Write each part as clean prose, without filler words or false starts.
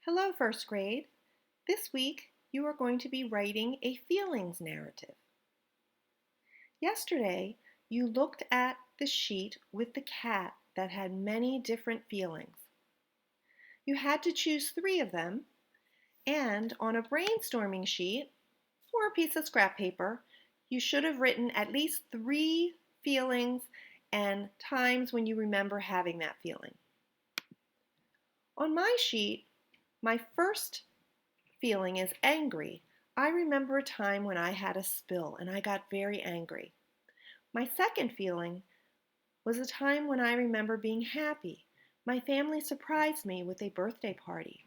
Hello, first grade. This week you are going to be writing a feelings narrative. Yesterday you looked at the sheet with the cat that had many different feelings. You had to choose 3 of them, and on a brainstorming sheet or a piece of scrap paper, you should have written at least 3 feelings and times when you remember having that feeling. On my sheet, my first feeling is angry. I remember a time when I had a spill and I got very angry. My second feeling was a time when I remember being happy. My family surprised me with a birthday party.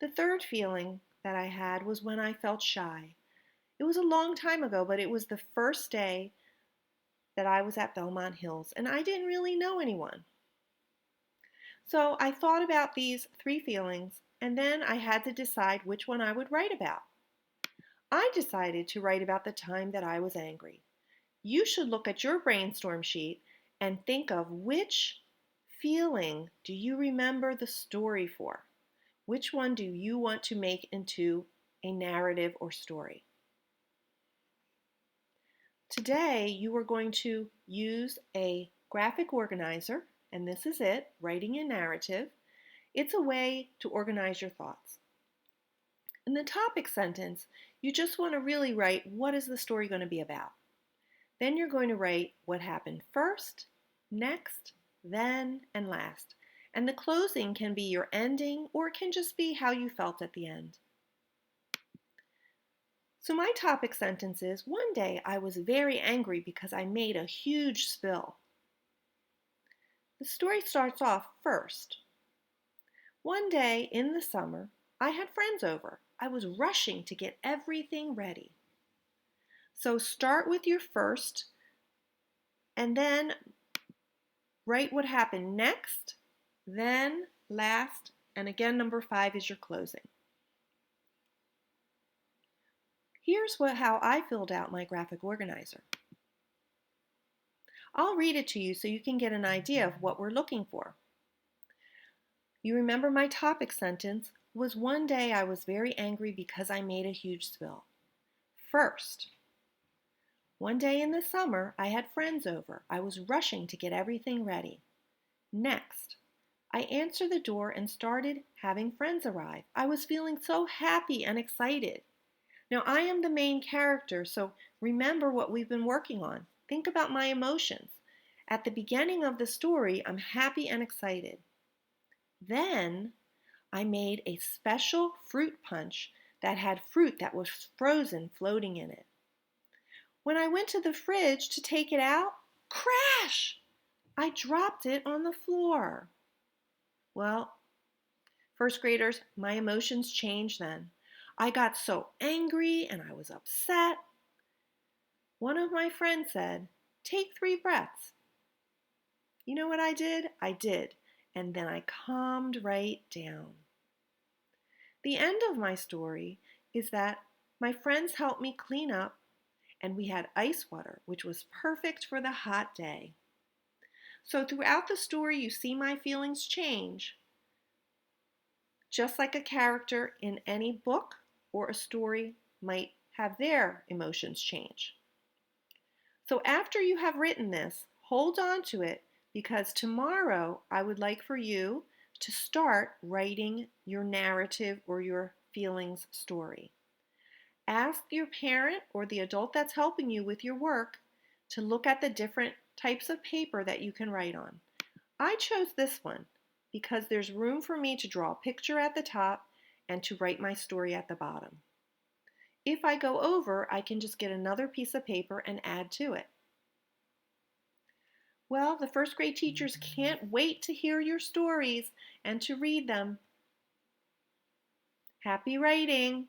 The third feeling that I had was when I felt shy. It was a long time ago, but it was the first day that I was at Belmont Hills and I didn't really know anyone. So I thought about these 3 feelings and then I had to decide which one I would write about. I decided to write about the time that I was angry. You should look at your brainstorm sheet and think of which feeling do you remember the story for? Which one do you want to make into a narrative or story? Today you are going to use a graphic organizer, and this is it, writing a narrative. It's a way to organize your thoughts. In the topic sentence, you just want to really write what is the story going to be about. Then you're going to write what happened first, next, then, and last. And the closing can be your ending or it can just be how you felt at the end. So my topic sentence is, one day I was very angry because I made a huge spill. The story starts off first. One day in the summer, I had friends over. I was rushing to get everything ready. So start with your first and then write what happened next, then, last, and again number 5 is your closing. Here's how I filled out my graphic organizer. I'll read it to you so you can get an idea of what we're looking for. You remember my topic sentence was, one day I was very angry because I made a huge spill. First, one day in the summer I had friends over. I was rushing to get everything ready. Next, I answered the door and started having friends arrive. I was feeling so happy and excited. Now, I am the main character, so remember what we've been working on. Think about my emotions. At the beginning of the story, I'm happy and excited. Then, I made a special fruit punch that had fruit that was frozen floating in it. When I went to the fridge to take it out, crash! I dropped it on the floor. Well, first graders, my emotions changed then. I got so angry and I was upset. One of my friends said, "Take 3 breaths." You know what I did? I did, and then I calmed right down. The end of my story is that my friends helped me clean up and we had ice water, which was perfect for the hot day. So throughout the story, you see my feelings change, just like a character in any book or a story might have their emotions change. So after you have written this, hold on to it because tomorrow I would like for you to start writing your narrative or your feelings story. Ask your parent or the adult that's helping you with your work to look at the different types of paper that you can write on. I chose this one because there's room for me to draw a picture at the top and to write my story at the bottom. If I go over, I can just get another piece of paper and add to it. Well, the first grade teachers can't wait to hear your stories and to read them. Happy writing!